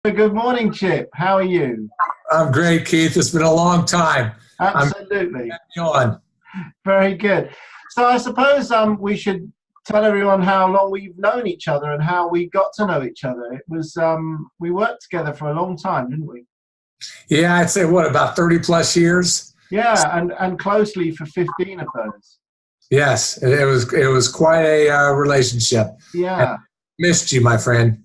Good morning, Chip. How are you? I'm great, Keith. It's been a long time. I'm Absolutely. on. Very good. So I suppose we should tell everyone how long we've known each other and how we got to know each other. It was we worked together for a long time, didn't we? Yeah, I'd say what, about 30 plus years? Yeah, and closely for 15 of those. Yes, it was quite a relationship. And Yeah. missed you, my friend.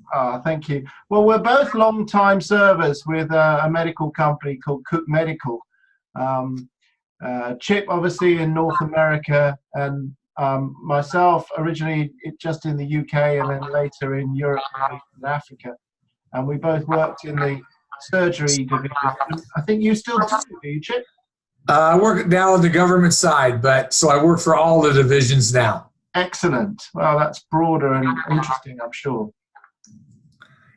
Thank you. Well, we're both long-time servers with a medical company called Cook Medical. Um, Chip, obviously, in North America, and myself originally just in the UK and then later in Europe and Africa. And we both worked in the surgery division. And I think you still do you, Chip? I work now on the government side, but so I work for all the divisions now. Excellent. Well, that's broader and interesting, I'm sure.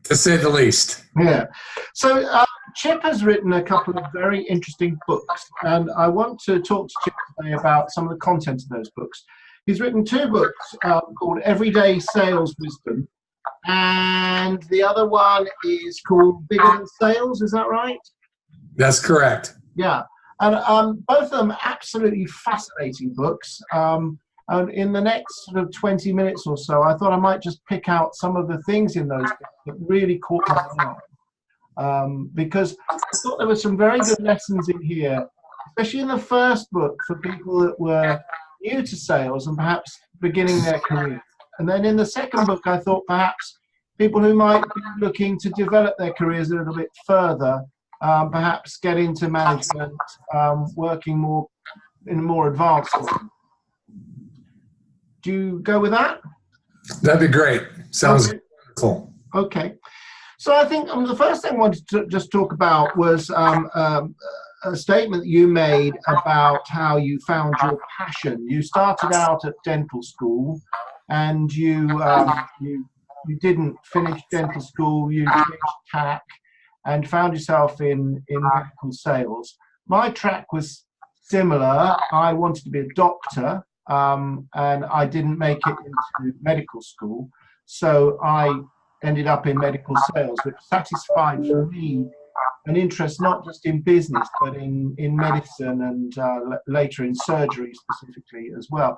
To say the least. Yeah. So Chip has written a couple of very interesting books, and I want to talk to Chip today about some of the content of those books. He's written two books called Everyday Sales Wisdom, and the other one is called Bigger Than Sales. Is that right? That's correct. Yeah. And both of them absolutely fascinating books. And in the next sort of 20 minutes or so, I thought I might just pick out some of the things in those books that really caught my eye. Because I thought there were some very good lessons in here, especially in the first book for people that were new to sales and perhaps beginning their career. And then in the second book, I thought perhaps people who might be looking to develop their careers a little bit further, perhaps get into management, working more in a more advanced way. Do you go with that? That'd be great. Sounds cool. Okay. So I think the first thing I wanted to just talk about was a statement you made about how you found your passion. You started out at dental school, and you didn't finish dental school. You finished TAC and found yourself in medical sales. My track was similar. I wanted to be a doctor. And I didn't make it into medical school, so I ended up in medical sales, which satisfied for me an interest not just in business, but in medicine and later in surgery specifically as well.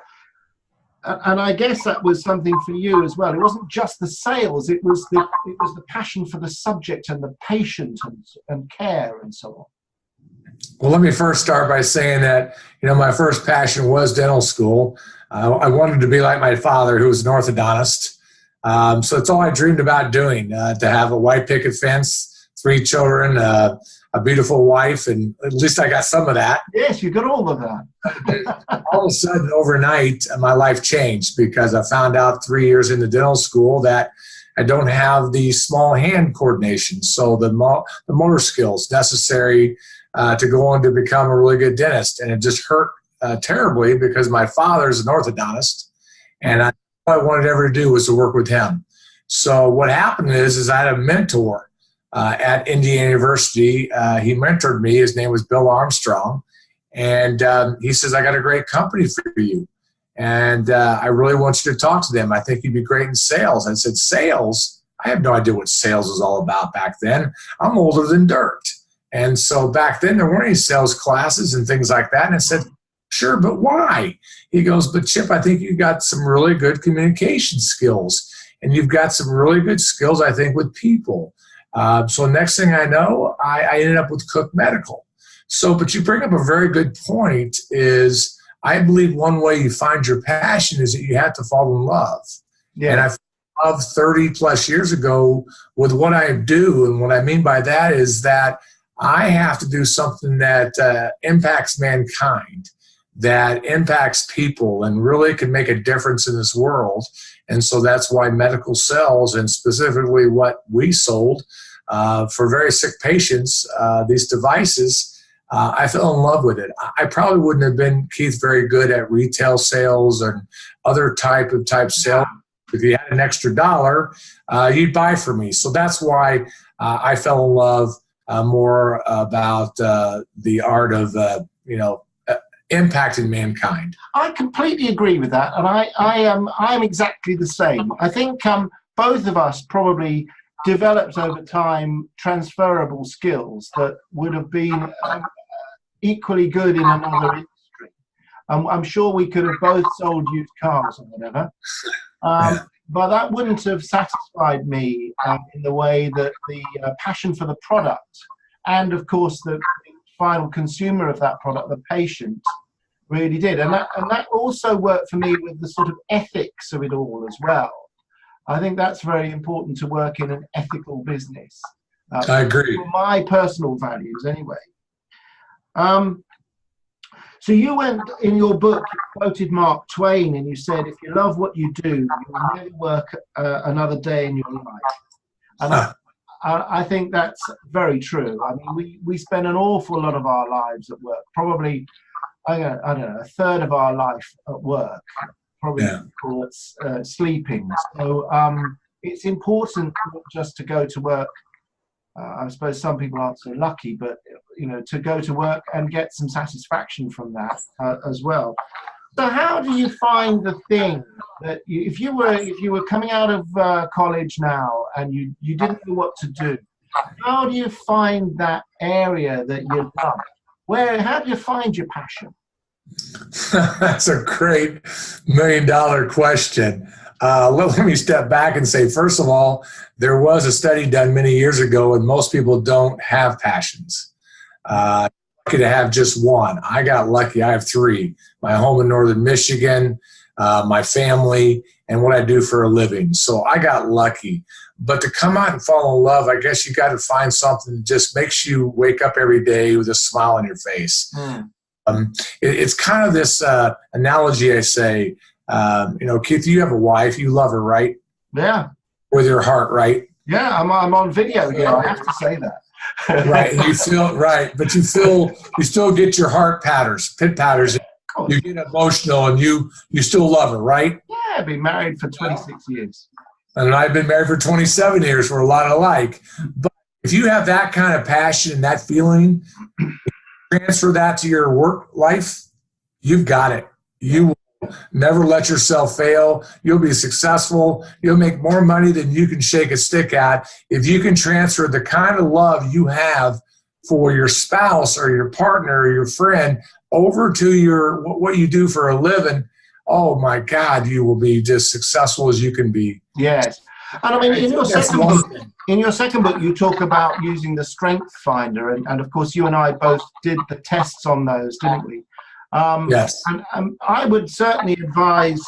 And I guess that was something for you as well. It wasn't just the sales; it was the passion for the subject and the patient and care and so on. Well, let me first start by saying that, my first passion was dental school. I wanted to be like my father, who was an orthodontist. So it's all I dreamed about doing, to have a white picket fence, 3 children, a beautiful wife, and at least I got some of that. Yes, you got all of that. All of a sudden, overnight, my life changed because I found out 3 years into dental school that I don't have the small hand coordination, so the motor skills necessary to go on to become a really good dentist. And it just hurt terribly because my father's an orthodontist, and all I wanted ever to do was to work with him. So what happened is I had a mentor at Indiana University. He mentored me. His name was Bill Armstrong. And he says, I got a great company for you. And I really want you to talk to them. I think you'd be great in sales. I said, sales? I have no idea what sales was all about back then. I'm older than dirt. And so back then, there weren't any sales classes and things like that. And I said, sure, but why? He goes, but Chip, I think you've got some really good communication skills. And you've got some really good skills, I think, with people. So next thing I know, I ended up with Cook Medical. So, but you bring up a very good point is I believe one way you find your passion is that you have to fall in love. Yeah. And I love 30 plus years ago with what I do. And what I mean by that is that I have to do something that impacts mankind, that impacts people and really can make a difference in this world. And so that's why medical sales, and specifically what we sold for very sick patients, these devices, I fell in love with it. I probably wouldn't have been, Keith, very good at retail sales and other type sales. If you had an extra dollar, you'd buy from me. So that's why I fell in love more about the art of, impacting mankind. I completely agree with that, and I'm exactly the same. I think both of us probably developed over time transferable skills that would have been equally good in another industry. I'm sure we could have both sold used cars or whatever, but that wouldn't have satisfied me in the way that the passion for the product, and of course the final consumer of that product, the patient, really did. And that also worked for me with the sort of ethics of it all as well. I think that's very important, to work in an ethical business. I agree. For my personal values, anyway. So you went, in your book, you quoted Mark Twain, and you said, if you love what you do, you will never work another day in your life. And I think that's very true. I mean, we spend an awful lot of our lives at work, probably, I don't know, a third of our life at work. Probably call it sleeping. So it's important not just to go to work. I suppose some people aren't so lucky, but to go to work and get some satisfaction from that as well. So how do you find the thing that if you were coming out of college now and you didn't know what to do, how do you find that area that you love? How do you find your passion? That's a great $1 million question. Let me step back and say, first of all, there was a study done many years ago, and most people don't have passions. Lucky to have just one. I got lucky. I have three: my home in northern Michigan, my family, and what I do for a living. So I got lucky. But to come out and fall in love, I guess you got to find something that just makes you wake up every day with a smile on your face. It's kind of this analogy I say, Keith, you have a wife, you love her, right? Yeah. With your heart, right? Yeah, I'm on video again. I have to say that. Right, and you feel right, but you still get your heart pit patters. You get emotional, and you still love her, right? Yeah, I've been married for 26 years. And I've been married for 27 years. We're a lot alike. But if you have that kind of passion and that feeling, transfer that to your work life, you've got it. You will never let yourself fail. You'll be successful. You'll make more money than you can shake a stick at. If you can transfer the kind of love you have for your spouse or your partner or your friend over to what you do for a living, oh my God, you will be just successful as you can be. Yes. And I mean, in your second book, you talk about using the Strength Finder, and of course, you and I both did the tests on those, didn't we? Yes. And I would certainly advise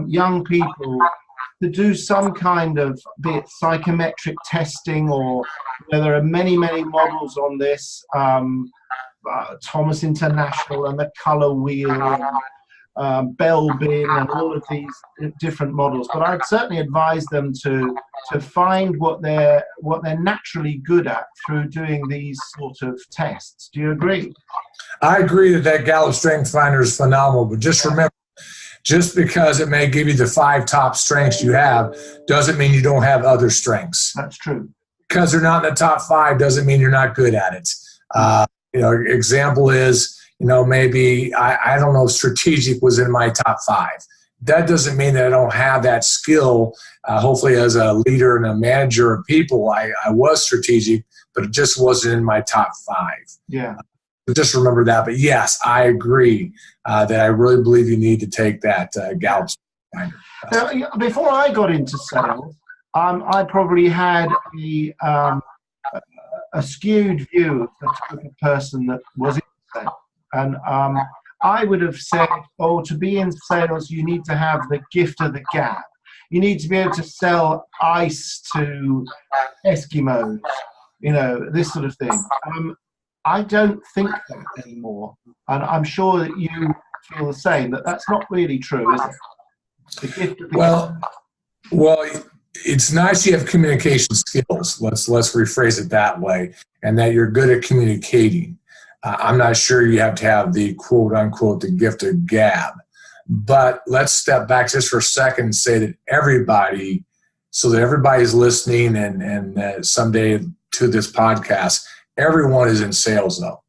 young people to do some kind of, be it psychometric testing, or there are many models on this. Thomas International and the Color Wheel. Bell Bin and all of these different models, but I'd certainly advise them to find what they're naturally good at through doing these sort of tests. Do you agree? I agree that Gallup Strength Finder is phenomenal, but just remember, just because it may give you the 5 top strengths you have doesn't mean you don't have other strengths. That's true. Because they're not in the top 5 doesn't mean you're not good at it. Example is, maybe, I don't know if strategic was in my top 5. That doesn't mean that I don't have that skill. Hopefully as a leader and a manager of people, I was strategic, but it just wasn't in my top 5. Yeah. So just remember that. But yes, I agree that I really believe you need to take that Gallup. Now, before I got into sales, I probably had a skewed view of the type of person that was in sales. And I would have said, to be in sales, you need to have the gift of the gab. You need to be able to sell ice to Eskimos, this sort of thing. I don't think that anymore. And I'm sure that you feel the same, that that's not really true, is it? The gift of the gab. Well, it's nice you have communication skills. Let's rephrase it that way, and that you're good at communicating. I'm not sure you have to have the quote unquote the gift of gab, but let's step back just for a second and say that everybody, so that everybody's listening and someday to this podcast, everyone is in sales though.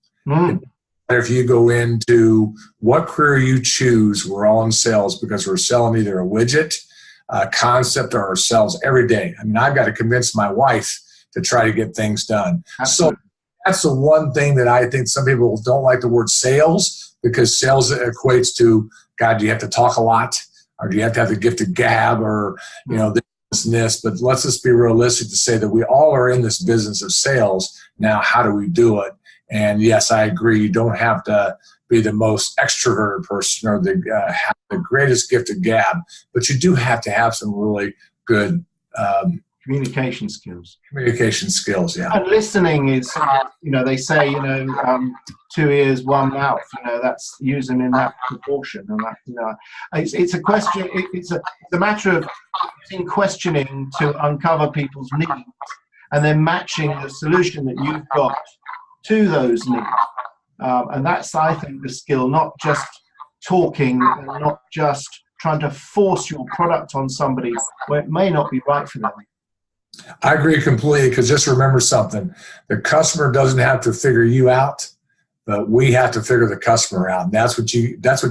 If you go into what career you choose, we're all in sales because we're selling either a widget, concept or ourselves every day. I mean, I've got to convince my wife to try to get things done. Absolutely. So that's the one thing that I think some people don't like the word sales, because sales equates to, God, do you have to talk a lot? Or do you have to have the gift of gab, or, you know, this and this? But let's just be realistic to say that we all are in this business of sales. Now, how do we do it? And yes, I agree. You don't have to be the most extroverted person or have the greatest gift of gab, but you do have to have some really good communication skills. Communication skills, yeah. And listening is, you know, they say, you know, 2 ears, 1 mouth. You know, that's use them in that proportion, and that, you know, it's a question. It's a matter of using questioning to uncover people's needs, and then matching the solution that you've got to those needs. And that's, I think, the skill, not just talking, and not just trying to force your product on somebody where it may not be right for them. I agree completely, because just remember something. The customer doesn't have to figure you out, but we have to figure the customer out. And that's what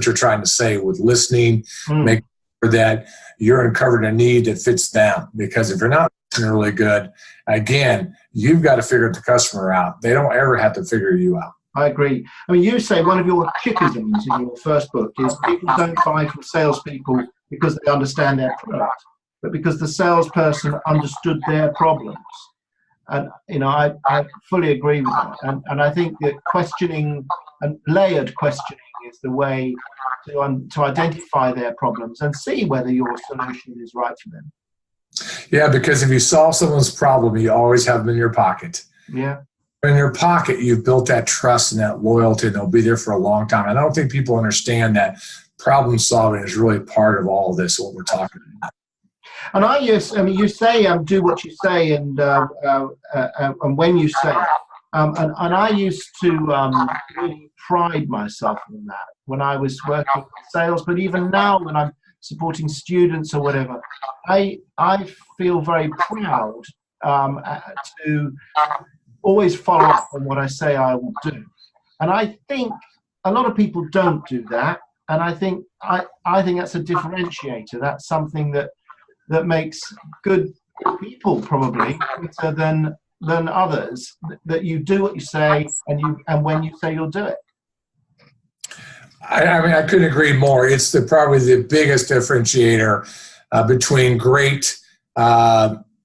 you're trying to say with listening, make sure that you're uncovering a need that fits them. Because if you're not listening really good, again, you've got to figure the customer out. They don't ever have to figure you out. I agree. I mean, you say one of your chickisms in your first book is people don't buy from salespeople because they understand their product, but because the salesperson understood their problems. And, you know, I fully agree with that. And I think that questioning and layered questioning is the way to identify their problems and see whether your solution is right for them. Yeah, because if you solve someone's problem, you always have them in your pocket. Yeah. In your pocket, you've built that trust and that loyalty, and they'll be there for a long time. And I don't think people understand that problem solving is really part of all of this, what we're talking about. And you say, do what you say, and when you say it. And I used to really pride myself in that when I was working in sales, but even now when I'm supporting students or whatever, I feel very proud to always follow up on what I say I will do. And I think a lot of people don't do that. And I think that's a differentiator. That's something that makes good people probably better than others, that you do what you say, and when you say you'll do it. I mean, I couldn't agree more. It's probably the biggest differentiator between great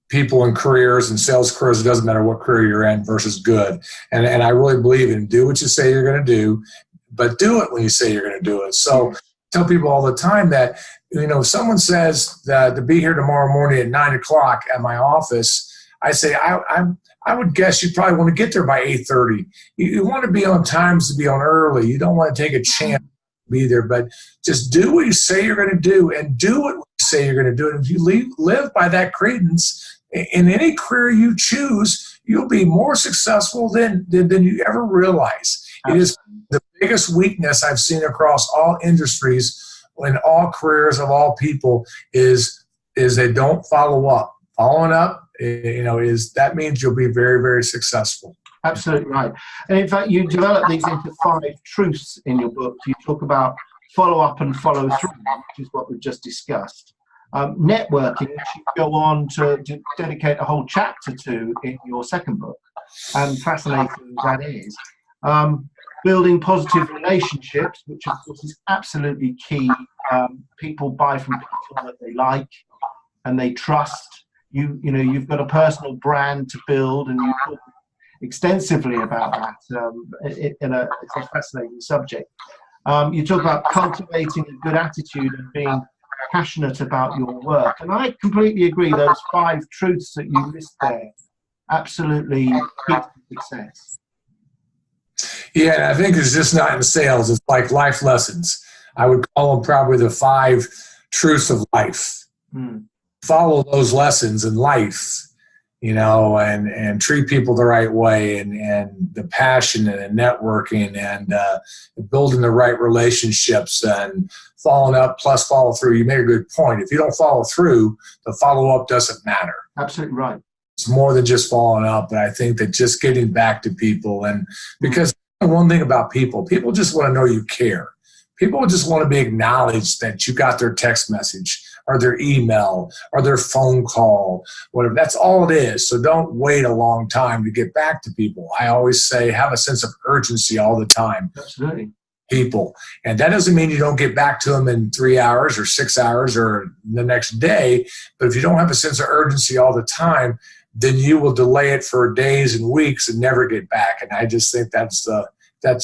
people in careers and sales careers. It doesn't matter what career you're in, versus good. And I really believe in do what you say you're going to do, but do it when you say you're going to do it. So I tell people all the time that, you know, if someone says that to be here tomorrow morning at 9 o'clock at my office, I say, I would guess you probably want to get there by 8:30. You want to be on times to be on early. You don't want to take a chance to be there, but just do what you say you're going to do, and do what you say you're going to do. And if you live by that credence in any career you choose, you'll be more successful than you ever realize. It is the biggest weakness I've seen across all industries, in all careers of all people, is they don't follow up. Following up, you know, that means you'll be very, very successful. Absolutely right. And in fact, you develop these into 5 truths in your book. You talk about follow up and follow through, which is what we've just discussed. Networking, which you go on to dedicate a whole chapter to in your second book, and fascinating that is. Building positive relationships, which of course is absolutely key. People buy from people that they like and they trust. You know, you've got a personal brand to build, and you talk extensively about that. It's a fascinating subject. You talk about cultivating a good attitude and being passionate about your work. And I completely agree, those 5 truths that you list there, absolutely key to success. Yeah, and I think it's just not in sales. It's like life lessons. I would call them probably the 5 truths of life. Follow those lessons in life, you know, and treat people the right way, and the passion and networking and building the right relationships and following up plus follow through. You made a good point. If you don't follow through, the follow up doesn't matter. Absolutely right. It's more than just following up. But I think that just getting back to people, and because one thing about people just want to know you care. People just want to be acknowledged that you got their text message, or their email or their phone call, whatever. That's all it is. So don't wait a long time to get back to people. I always say have a sense of urgency all the time. Absolutely. People. And that doesn't mean you don't get back to them in 3 hours or 6 hours or the next day. But if you don't have a sense of urgency all the time, then you will delay it for days and weeks and never get back. And I just think that's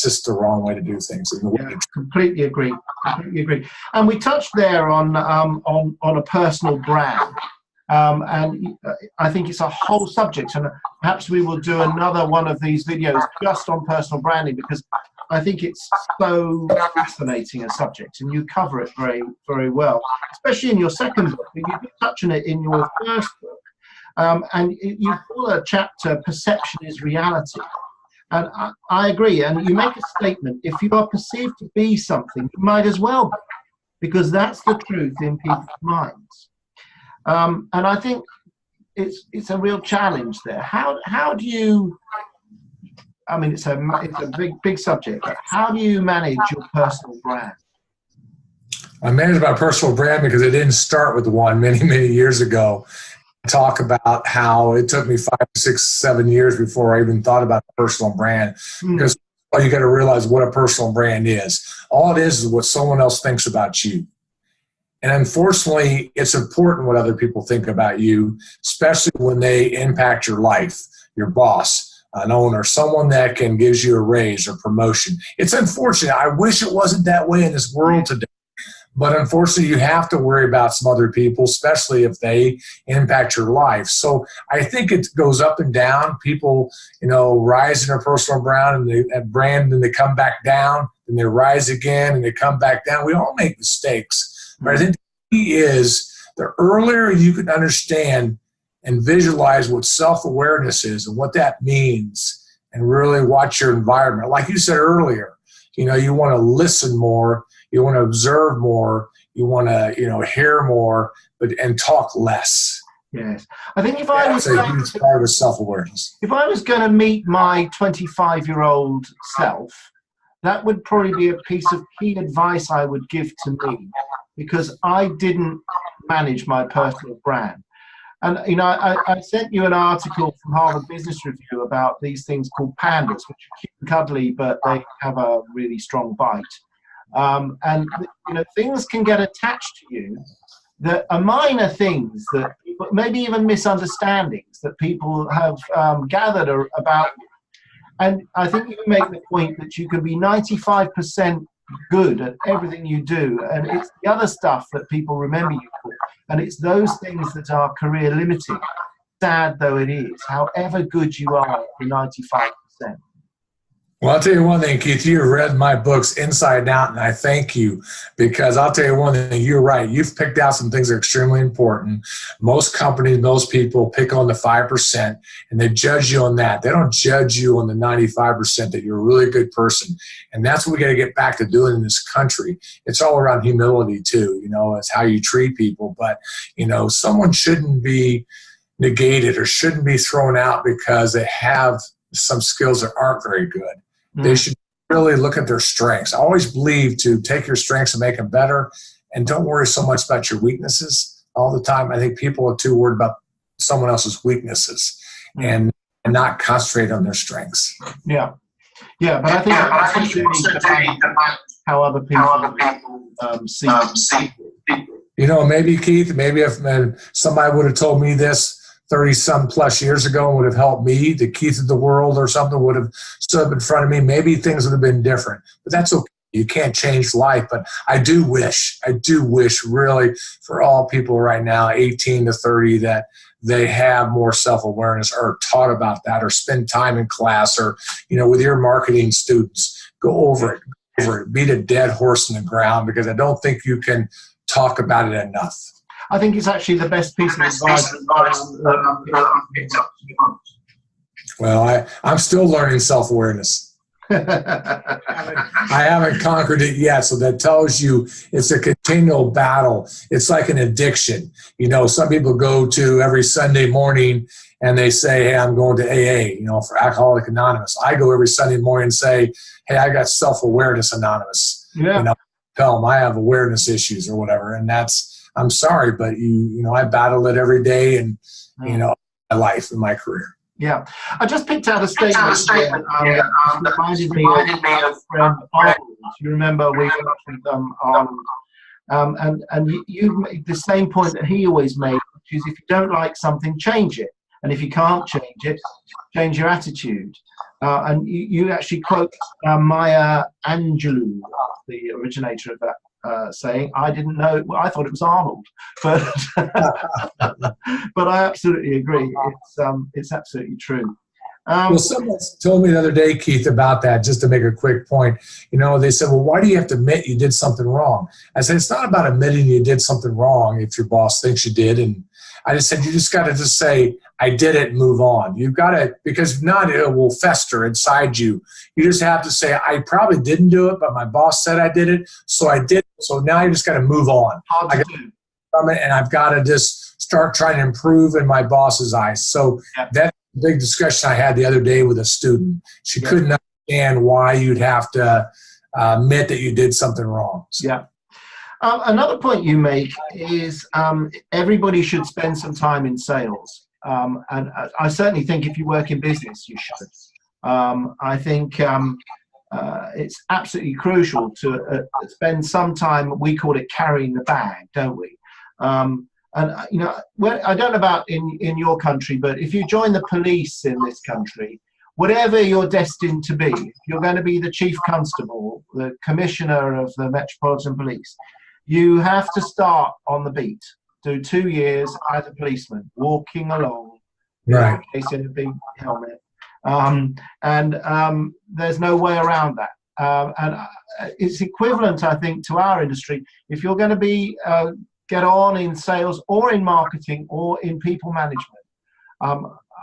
just the wrong way to do things. Yeah, completely agree. Completely agree. And we touched there on a personal brand. And I think it's a whole subject, and perhaps we will do another one of these videos just on personal branding, because I think it's so fascinating a subject, and you cover it very, very well, especially in your second book. You did touch on it in your first book, and you call a chapter "Perception is Reality." And I agree, and you make a statement: if you are perceived to be something, you might as well be, because that's the truth in people's minds. And I think it's a real challenge there. How do you? I mean, it's a big subject. But how do you manage your personal brand? I manage my personal brand because it didn't start with one many years ago. I talk about how it took me 5, 6, 7 years before I even thought about a personal brand. Because you got to realize what a personal brand is. All it is what someone else thinks about you. And unfortunately, it's important what other people think about you, especially when they impact your life, your boss, an owner, someone that can gives you a raise or promotion. It's unfortunate. I wish it wasn't that way in this world today. But unfortunately, you have to worry about some other people, especially if they impact your life. So I think it goes up and down. People, rise in their personal brand and they come back down, and they rise again and they come back down. We all make mistakes. But I think the key is the earlier you can understand and visualize what self-awareness is and what that means, and really watch your environment. Like you said earlier, you want to listen more, you want to observe more, you want to, hear more, and talk less. Yes, I think if I was a huge part of self-awareness. If I was going to meet my 25-year-old self, that would probably be a piece of key advice I would give to me, because I didn't manage my personal brand. And, I sent you an article from Harvard Business Review about these things called pandas, which are cute and cuddly, but they have a really strong bite. And, things can get attached to you that are minor things that people, maybe even misunderstandings that people have gathered about you. And I think you make the point that you can be 95% good at everything you do, and it's the other stuff that people remember you for. And it's those things that are career limiting, sad though it is, however good you are at the 95%. Well, I'll tell you one thing, Keith, you've read my books inside and out, and I thank you, because I'll tell you one thing, you're right. You've picked out some things that are extremely important. Most companies, most people pick on the 5%, and they judge you on that. They don't judge you on the 95% that you're a really good person. And that's what we got to get back to doing in this country. It's all around humility, too. It's how you treat people. But, someone shouldn't be negated or shouldn't be thrown out because they have some skills that aren't very good. They should really look at their strengths. I always believe to take your strengths and make them better, and don't worry so much about your weaknesses all the time. I think people are too worried about someone else's weaknesses and not concentrate on their strengths. Yeah, but I think that's really how other people see people. Maybe, Keith, maybe if somebody would have told me this 30-some plus years ago and would have helped me, the Keith of the world or something would have stood up in front of me, maybe things would have been different. But that's okay. You can't change life. But I do wish really for all people right now, 18 to 30, that they have more self-awareness or taught about that, or spend time in class, or, with your marketing students, go over it, beat a dead horse in the ground, because I don't think you can talk about it enough. I think it's actually the best piece of advice. Well, I'm still learning self-awareness. I haven't conquered it yet, so that tells you it's a continual battle. It's like an addiction. Some people go to every Sunday morning and they say, hey, I'm going to AA, for Alcoholics Anonymous. I go every Sunday morning and say, hey, I got Self-Awareness Anonymous. Yeah. Helm, I have awareness issues or whatever, and that's I'm sorry, but I battle it every day, and my life and my career. Yeah, I just picked out a statement here that reminded me of my friend Arnold. You remember we worked with Arnold, and you made the same point that he always made, which is if you don't like something, change it, and if you can't change it, change your attitude. And you actually quote Maya Angelou, the originator of that saying. I didn't know. Well, I thought it was Arnold, but but I absolutely agree. It's absolutely true. Well, someone told me the other day, Keith, about that, just to make a quick point. They said, well, why do you have to admit you did something wrong? I said, it's not about admitting you did something wrong if your boss thinks you did. And I just said, you just got to just say, I did it and move on. You've got to, because if not, it will fester inside you. You just have to say, I probably didn't do it, but my boss said I did it, so I did it. So now you just got to move on. From it, and I've got to just start trying to improve in my boss's eyes. So that's a big discussion I had the other day with a student. She couldn't understand why you'd have to admit that you did something wrong. So. Yeah. Another point you make is everybody should spend some time in sales. And I certainly think if you work in business, you should. I think it's absolutely crucial to spend some time, we call it carrying the bag, don't we? And I don't know about in your country, but if you join the police in this country, whatever you're destined to be, if you're going to be the chief constable, the commissioner of the Metropolitan Police, you have to start on the beat. Do 2 years as a policeman, walking along, right, in a big helmet, and there's no way around that. And it's equivalent, I think, to our industry. If you're going to be get on in sales or in marketing or in people management,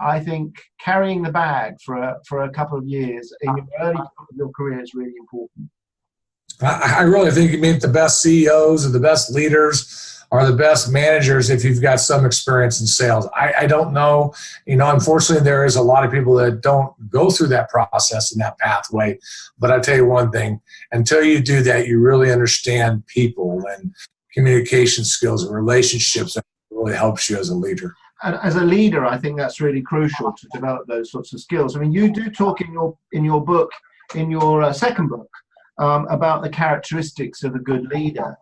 I think carrying the bag for a couple of years in your early part of your career is really important. I really think you meet the best CEOs or the best leaders or the best managers if you've got some experience in sales. I don't know. Unfortunately, there is a lot of people that don't go through that process and that pathway. But I'll tell you one thing, until you do that, you really understand people and communication skills and relationships. That really helps you as a leader. And as a leader, I think that's really crucial to develop those sorts of skills. I mean, you do talk in your book, in your second book, about the characteristics of a good leader.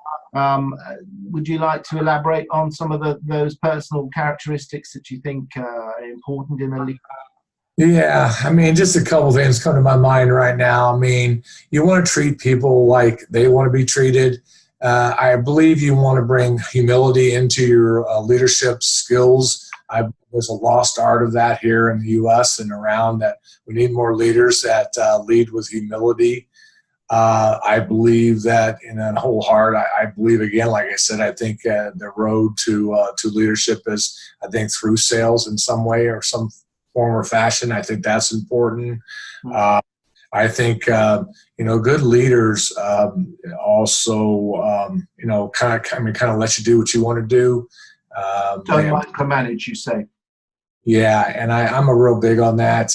Would you like to elaborate on some of those personal characteristics that you think are important in a leader? Yeah, I mean, just a couple of things come to my mind right now. I mean, you want to treat people like they want to be treated. I believe you want to bring humility into your leadership skills. There's a lost art of that here in the U.S. and around that. We need more leaders that lead with humility. I believe that in a whole heart. I believe, again, like I said, I think the road to leadership is, I think, through sales in some way or some form or fashion. I think that's important. I think, good leaders also, kind of let you do what you want to do. Don't micromanage, you say. Yeah, and I'm a real big on that.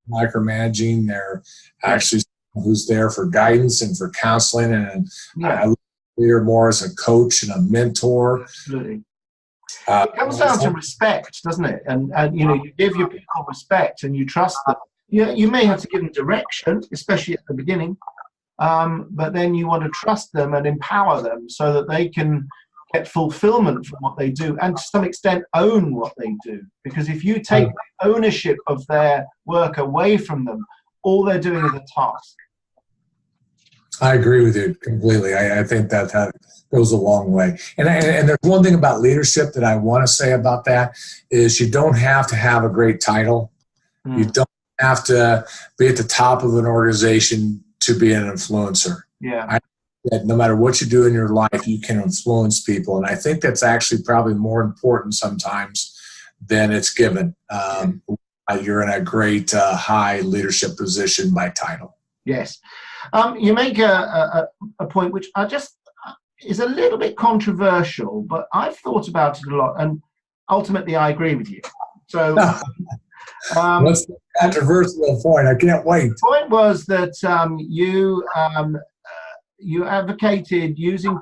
Micromanaging, they're actually who's there for guidance and for counseling, and I look at leader more as a coach and a mentor. Absolutely. It comes down to respect, doesn't it? And you give your people respect and you trust them. You may have to give them direction, especially at the beginning, but then you want to trust them and empower them so that they can get fulfillment from what they do and to some extent own what they do. Because if you take ownership of their work away from them, all they're doing is a task. I agree with you completely. I think that goes a long way. And there's one thing about leadership that I want to say about that is you don't have to have a great title. You don't have to be at the top of an organization to be an influencer. Yeah. I think that no matter what you do in your life, you can influence people. And I think that's actually probably more important sometimes than it's given. You're in a great high leadership position by title. Yes. You make a point which is a little bit controversial, but I've thought about it a lot, and ultimately I agree with you. So, what's the controversial point? I can't wait. The point was that you advocated using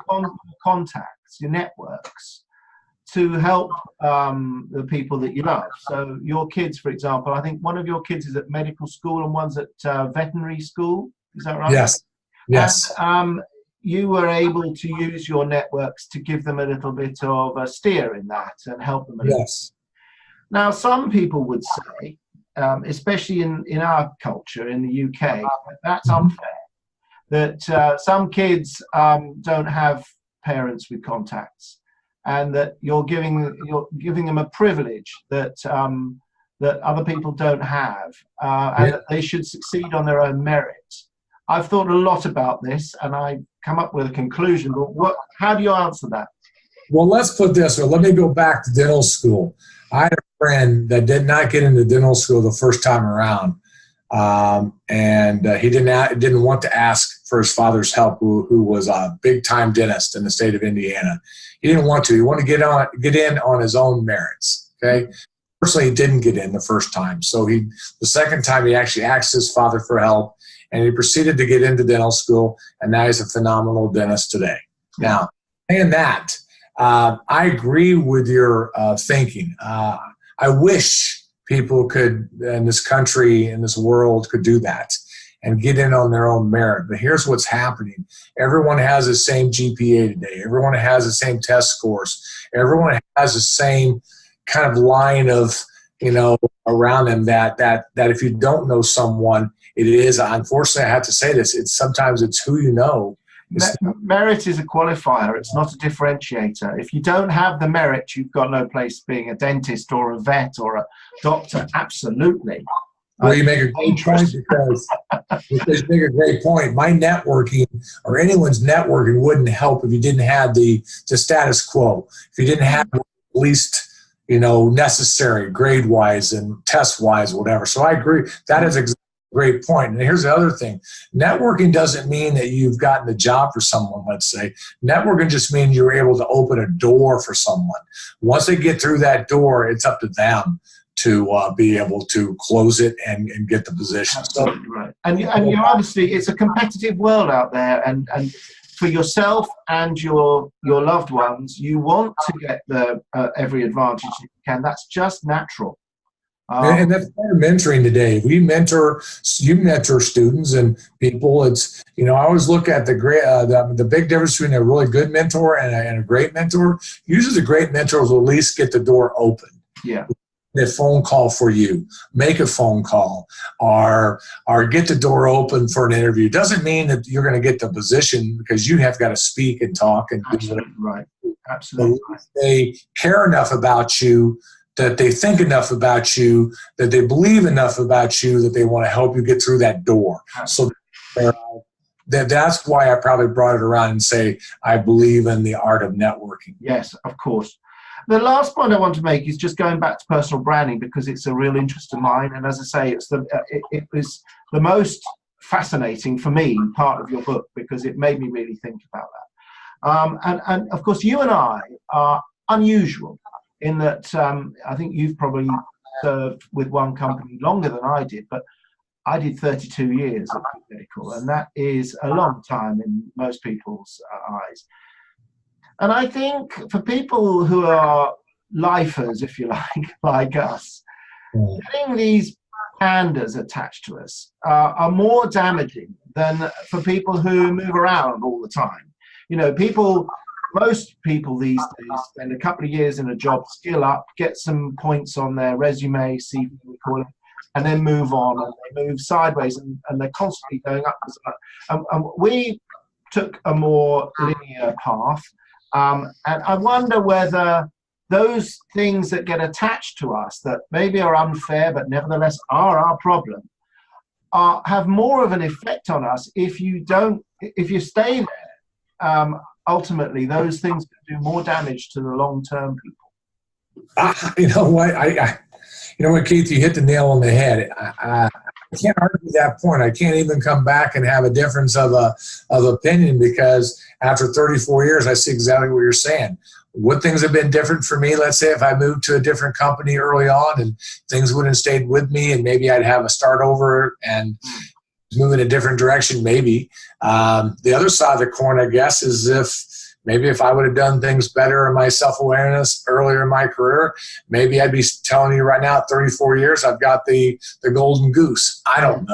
contacts your networks, to help the people that you love. So your kids, for example, I think one of your kids is at medical school and one's at veterinary school. Is that right? Yes. Yes. And, you were able to use your networks to give them a little bit of a steer in that and help them a little. Yes. Now, some people would say, especially in our culture in the UK, that's unfair. That some kids don't have parents with contacts, and that you're giving them a privilege that that other people don't have, and that they should succeed on their own merit. I've thought a lot about this, and I've come up with a conclusion. But how do you answer that? Well, let's put this, or let me go back to dental school. I had a friend that did not get into dental school the first time around, and he didn't want to ask for his father's help, who was a big-time dentist in the state of Indiana. He didn't want to. He wanted to get in on his own merits. Okay. Personally, he didn't get in the first time. So the second time, he actually asked his father for help, and he proceeded to get into dental school, and now he's a phenomenal dentist today. Now, saying that, I agree with your thinking. I wish people could, in this country, in this world, could do that and get in on their own merit. But here's what's happening. Everyone has the same GPA today. Everyone has the same test scores. Everyone has the same kind of line of, around them that if you don't know someone, it is, unfortunately, I have to say this, sometimes it's who you know. Merit is a qualifier. It's not a differentiator. If you don't have the merit, you've got no place being a dentist or a vet or a doctor. Absolutely. Well, you make a great point because you make a great point. My networking or anyone's networking wouldn't help if you didn't have the status quo. If you didn't have at least, necessary grade-wise and test-wise, whatever. So I agree. That is exactly a great point. And here's the other thing. Networking doesn't mean that you've gotten the job for someone, let's say. Networking just means you're able to open a door for someone. Once they get through that door, it's up to them to be able to close it and get the position. Absolutely right. And you're obviously, it's a competitive world out there, and for yourself and your loved ones, you want to get the every advantage you can. That's just natural. And that's part of mentoring today. You mentor students and people. It's, I always look at the big difference between a really good mentor and a great mentor. Usually the great mentors will at least get the door open. Yeah. A phone call for you, make a phone call, or get the door open for an interview. Doesn't mean that you're going to get the position, because you have got to speak and talk and absolutely right. Absolutely. They care enough about you, that they think enough about you, that they believe enough about you, that they want to help you get through that door. Absolutely. So that's why I probably brought it around and say I believe in the art of networking. Yes, of course. The last point I want to make is just going back to personal branding, because it's a real interest of mine. And as I say, it was the most fascinating for me part of your book, because it made me really think about that. And of course, you and I are unusual in that I think you've probably served with one company longer than I did, but I did 32 years at Medical, and that is a long time in most people's eyes. And I think for people who are lifers, if you like us, getting these pandas attached to us are more damaging than for people who move around all the time. Most people these days spend a couple of years in a job, skill up, get some points on their resume, CV we call it, and then move on, and they move sideways, and they're constantly going up. And we took a more linear path. And I wonder whether those things that get attached to us that maybe are unfair but nevertheless are our problem have more of an effect on us if you stay there. Ultimately, those things can do more damage to the long-term people. You know what, Keith, you hit the nail on the head. I can't argue that point. I can't even come back and have a difference of opinion, because after 34 years, I see exactly what you're saying. Would things have been different for me? Let's say if I moved to a different company early on and things wouldn't have stayed with me, and maybe I'd have a start over and move in a different direction, maybe. The other side of the coin, I guess, is if Maybe if I would have done things better in my self-awareness earlier in my career, maybe I'd be telling you right now at 34 years, I've got the golden goose. I don't know.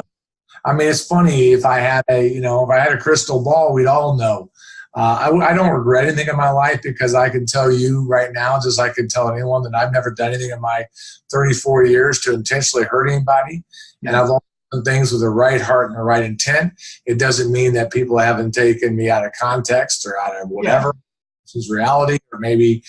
I mean, it's funny, if I had a crystal ball, we'd all know. I don't regret anything in my life, because I can tell you right now, just like I can tell anyone, that I've never done anything in my 34 years to intentionally hurt anybody. And I've always done things with the right heart and the right intent. It doesn't mean that people haven't taken me out of context or out of whatever. This is reality. Or maybe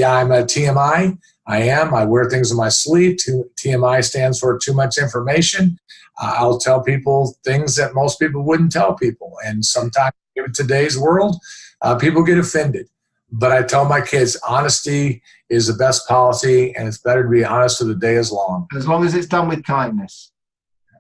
I'm a TMI. I am. I wear things on my sleeve. TMI stands for too much information. I'll tell people things that most people wouldn't tell people. And sometimes in today's world, people get offended. But I tell my kids, honesty is the best policy, and it's better to be honest till the day is long. As long as it's done with kindness.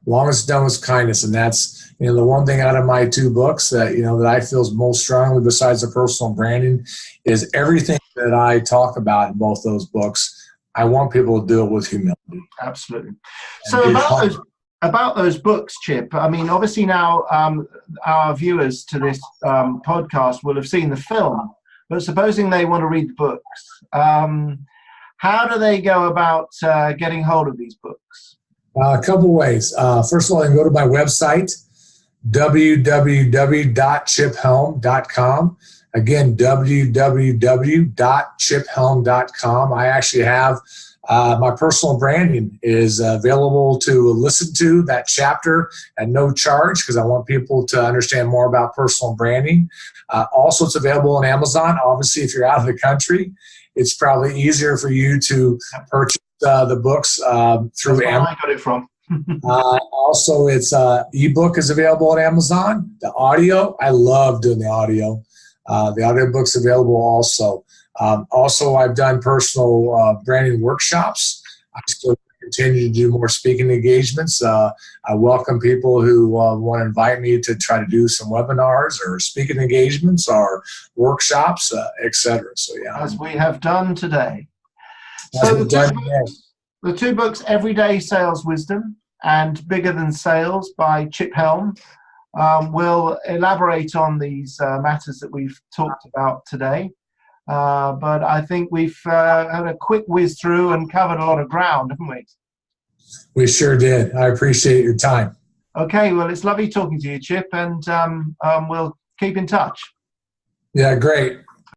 As long as it's done with kindness. And that's, the one thing out of my 2 books that, that I feel most strongly, besides the personal branding, is everything that I talk about in both those books, I want people to do it with humility. Absolutely. So about those books, Chip, I mean, obviously now our viewers to this podcast will have seen the film, but supposing they want to read the books, how do they go about getting hold of these books? A couple ways. First of all, they can go to my website, www.chiphelm.com. Again, www.chiphelm.com. I actually have my personal branding is available to listen to that chapter at no charge, because I want people to understand more about personal branding. Also, it's available on Amazon. Obviously, if you're out of the country, it's probably easier for you to purchase the books through Amazon. I got it from. Also, it's ebook is available on Amazon. The audio, I love doing the audio. The audiobook's available also. Also, I've done personal branding workshops. I still continue to do more speaking engagements. I welcome people who want to invite me to try to do some webinars or speaking engagements or workshops, etc. So, yeah. As we have done today. So the 2 books, Everyday Sales Wisdom and Bigger Than Sales by Chip Helm, will elaborate on these matters that we've talked about today. But I think we've had a quick whiz through and covered a lot of ground, haven't we? We sure did. I appreciate your time. Okay, well, it's lovely talking to you, Chip, and we'll keep in touch. Yeah, great.